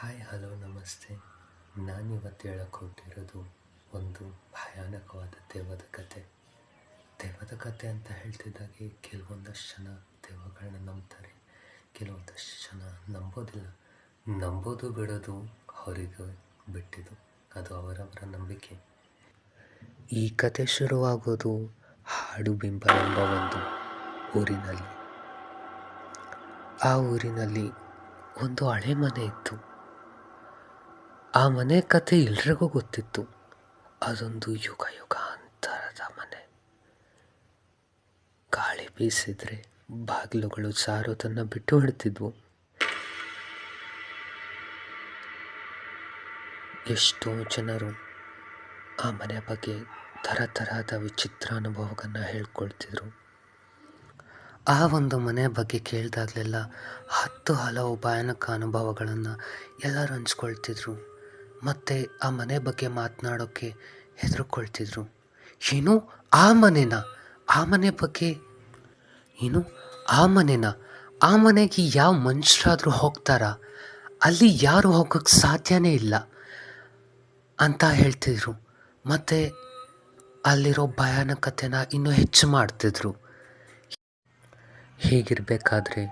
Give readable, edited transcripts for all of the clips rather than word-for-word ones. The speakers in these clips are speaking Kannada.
ಹಾಯ್ ಹಲೋ ನಮಸ್ತೆ. ನಾನಿವತ್ತು ಹೇಳಕ್ಕೆ ಹೊರಟಿರೋದು ಒಂದು ಭಯಾನಕವಾದ ದೆವ್ವದ ಕತೆ. ದೆವ್ವದ ಕತೆ ಅಂತ ಹೇಳ್ತಿದ್ದಾಗೆ ಕೆಲವೊಂದಷ್ಟು ಜನ ದೆವ್ವಗಳನ್ನ ನಂಬ್ತಾರೆ, ಕೆಲವೊಂದಷ್ಟು ಜನ ನಂಬೋದಿಲ್ಲ. ನಂಬೋದು ಬಿಡೋದು ಅವರಿಗೆ ಬಿಟ್ಟಿದ್ದು, ಅದು ಅವರವರ ನಂಬಿಕೆ. ಈ ಕತೆ ಶುರುವಾಗೋದು ಹಾಡುಬಿಂಬ ಎಂಬ ಒಂದು ಊರಿನಲ್ಲಿ. ಆ ಊರಿನಲ್ಲಿ ಒಂದು ಹಳೆ ಮನೆ ಇತ್ತು. ಆ ಮನೆ ಕತೆ ಎಲ್ರಿಗೂ ಗೊತ್ತಿತ್ತು. ಅದೊಂದು ಯುಗ ಯುಗಾಂತರದ ಮನೆ. ಗಾಳಿ ಬೀಸಿದ್ರೆ ಬಾಗಿಲುಗಳು ಜಾರೋದನ್ನು ಬಿಟ್ಟು ಬಿಡ್ತಿದ್ವು. ಎಷ್ಟೋ ಜನರು ಆ ಮನೆ ಬಗ್ಗೆ ತರತರಹದ ವಿಚಿತ್ರ ಅನುಭವಗಳನ್ನು ಹೇಳ್ಕೊಳ್ತಿದ್ರು. ಆ ಒಂದು ಮನೆ ಬಗ್ಗೆ ಕೇಳಿದಾಗಲೆಲ್ಲ 10 ಹಲವು ಭಯಾನಕ ಅನುಭವಗಳನ್ನು ಎಲ್ಲರೂ ಹಂಚ್ಕೊಳ್ತಿದ್ರು. ಮತ್ತು ಆ ಮನೆ ಬಗ್ಗೆ ಮಾತನಾಡೋಕ್ಕೆ ಹೆದರ್ಕೊಳ್ತಿದ್ರು. ಏನು ಆ ಮನೆನ, ಆ ಮನೆ ಬಗ್ಗೆ ಏನು ಆ ಮನೆನ, ಆ ಮನೆಗೆ ಯಾವ ಮನುಷ್ಯರಾದರೂ ಹೋಗ್ತಾರಾ, ಅಲ್ಲಿ ಯಾರು ಹೋಗೋಕ್ಕೆ ಸಾಧ್ಯನೇ ಇಲ್ಲ ಅಂತ ಹೇಳ್ತಿದ್ರು. ಮತ್ತು ಅಲ್ಲಿರೋ ಭಯಾನಕತೆನ ಇನ್ನೂ ಹೆಚ್ಚು ಮಾಡ್ತಿದ್ರು. ಹೀಗಿರಬೇಕಾದ್ರೆ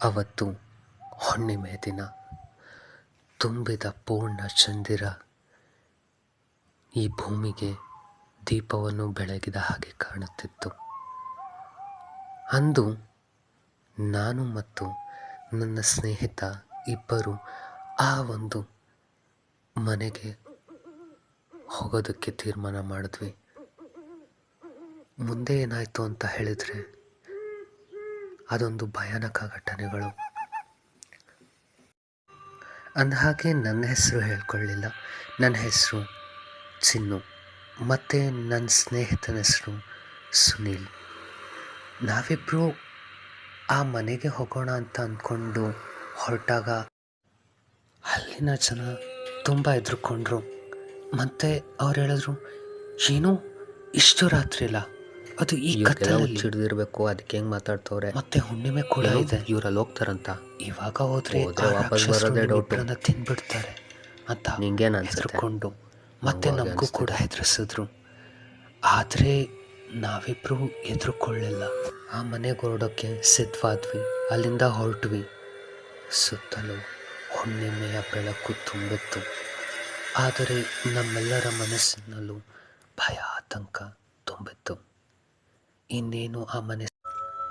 ಅವತ್ತು ಹುಣ್ಣಿಮೆ ದಿನ, ತುಂಬಿದ ಪೂರ್ಣ ಚಂದಿರ ಈ ಭೂಮಿಗೆ ದೀಪವನ್ನು ಬೆಳಗಿದ ಹಾಗೆ ಕಾಣುತ್ತಿತ್ತು. ಅಂದು ನಾನು ಮತ್ತು ನನ್ನ ಸ್ನೇಹಿತ ಇಬ್ಬರು ಆ ಒಂದು ಮನೆಗೆ ಹೋಗೋದಕ್ಕೆ ತೀರ್ಮಾನ ಮಾಡಿದ್ವಿ. ಮುಂದೆ ಏನಾಯಿತು ಅಂತ ಹೇಳಿದರೆ ಅದೊಂದು ಭಯಾನಕ ಘಟನೆಗಳು. ಅಂದಹಾಗೆ ನನ್ನ ಹೆಸರು ಹೇಳ್ಕೊಳ್ಳಿಲ್ಲ. ನನ್ನ ಹೆಸರು ಚಿನ್ನು ಮತ್ತು ನನ್ನ ಸ್ನೇಹಿತನ ಹೆಸರು ಸುನೀಲ್. ನಾವಿಬ್ಬರು ಆ ಮನೆಗೆ ಹೋಗೋಣ ಅಂತ ಅಂದ್ಕೊಂಡು ಹೊರಟಾಗ ಅಲ್ಲಿನ ಜನ ತುಂಬ ಹೆದರ್ಕೊಂಡ್ರು. ಮತ್ತು ಅವ್ರು ಹೇಳಿದ್ರು, ಏನು ಇಷ್ಟು ರಾತ್ರಿ ಇಲ್ಲ, ಅದು ಈ ಕತ್ತಲಲ್ಲಿ ಹಿಡಿದಿರ್ಬೇಕು, ಅದಕ್ಕೆ ಹೆಂಗೆ ಮಾತಾಡ್ತವ್ರೆ, ಮತ್ತೆ ಹುಣ್ಣಿಮೆ ಕೂಡ ಇದೆ, ಇವರಲ್ಲಿ ಹೋಗ್ತಾರಂತ, ಇವಾಗ ಹೋದ್ರೆ ವಾಪಸ್ ಬರೋದೇ ಡೌಟನ್ನ ತಿಂದ್ಬಿಡ್ತಾರೆ ಅಂತ ನಿಂಗೇನು ಹೆದರ್ಕೊಂಡು ಮತ್ತೆ ನಮಗೂ ಕೂಡ ಹೆದರಿಸಿದ್ರು. ಆದರೆ ನಾವಿಬ್ಬರು ಹೆದರ್ಕೊಳ್ಳಿಲ್ಲ. ಆ ಮನೆಗೆ ಹೊರಡೋಕ್ಕೆ ಸಿದ್ಧವಾದ್ವಿ. ಅಲ್ಲಿಂದ ಹೊರಟ್ವಿ. ಸುತ್ತಲೂ ಹುಣ್ಣಿಮೆಯ ಬೆಳಕು ತುಂಬಿತ್ತು. ಆದರೆ ನಮ್ಮೆಲ್ಲರ ಮನಸ್ಸಿನಲ್ಲೂ ಭಯ, ಆತಂಕ ತುಂಬಿತ್ತು. ಇನ್ನೇನು ಆ ಮನೆ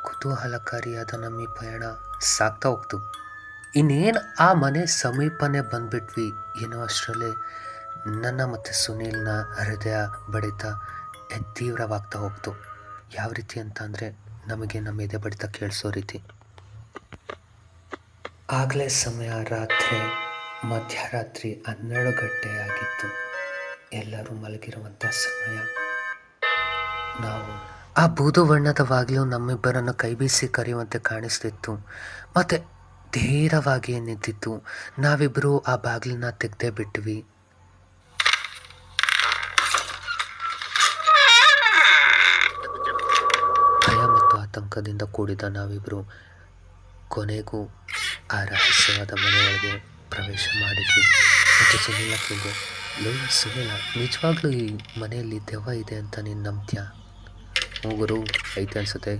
ಕುತೂಹಲಕಾರಿಯಾದ ನಮ್ಮ ಈ ಪಯಣ ಸಾಗ್ತಾ ಹೋಗ್ತು. ಇನ್ನೇನು ಆ ಮನೆ ಸಮೀಪನೇ ಬಂದ್ಬಿಟ್ವಿ ಏನೋ ಅಷ್ಟರಲ್ಲೇ ನನ್ನ ಮತ್ತು ಸುನೀಲ್ನ ಹೃದಯ ಬಡಿತ ತೀವ್ರವಾಗ್ತಾ ಹೋಗ್ತು. ಯಾವ ರೀತಿ ಅಂತ ಅಂದರೆ, ನಮಗೆ ನಮ್ಮ ಎದೆ ಬಡಿತ ಕೇಳಿಸೋ ರೀತಿ. ಆಗಲೇ ಸಮಯ ರಾತ್ರಿ ಮಧ್ಯರಾತ್ರಿ 12 ಗಂಟೆ ಆಗಿತ್ತು. ಎಲ್ಲರೂ ಮಲಗಿರುವಂಥ ಸಮಯ. ನಾವು ಆ ಬೂದು ಬಣ್ಣದ ಬಾಗಿಲು ನಮ್ಮಿಬ್ಬರನ್ನು ಕೈ ಬೀಸಿ ಕರೆಯುವಂತೆ ಕಾಣಿಸ್ತಿತ್ತು ಮತ್ತು ಧೀರವಾಗಿಯೇ ನಿಂತಿತ್ತು. ನಾವಿಬ್ಬರು ಆ ಬಾಗಿಲನ್ನ ತೆಗೆದೇ ಬಿಟ್ವಿ. ಭಯ ಮತ್ತು ಆತಂಕದಿಂದ ಕೂಡಿದ ನಾವಿಬ್ಬರು ಕೊನೆಗೂ ಆ ರಹಸ್ಯವಾದ ಮನೆಯೊಳಗೆ ಪ್ರವೇಶ ಮಾಡಿದ್ವಿ. ಮತ್ತು ಸುನೀಲ ಕೇಳಿದೆ, ಸುನೀಲ, ನಿಜವಾಗ್ಲೂ ಈ ಮನೆಯಲ್ಲಿ ದೆವ್ವ ಇದೆ ಅಂತ ನೀನು ನಂಬ್ತೀಯಾ? ಹೋಗರು ಐತೆ ಅನ್ಸುತ್ತೆ.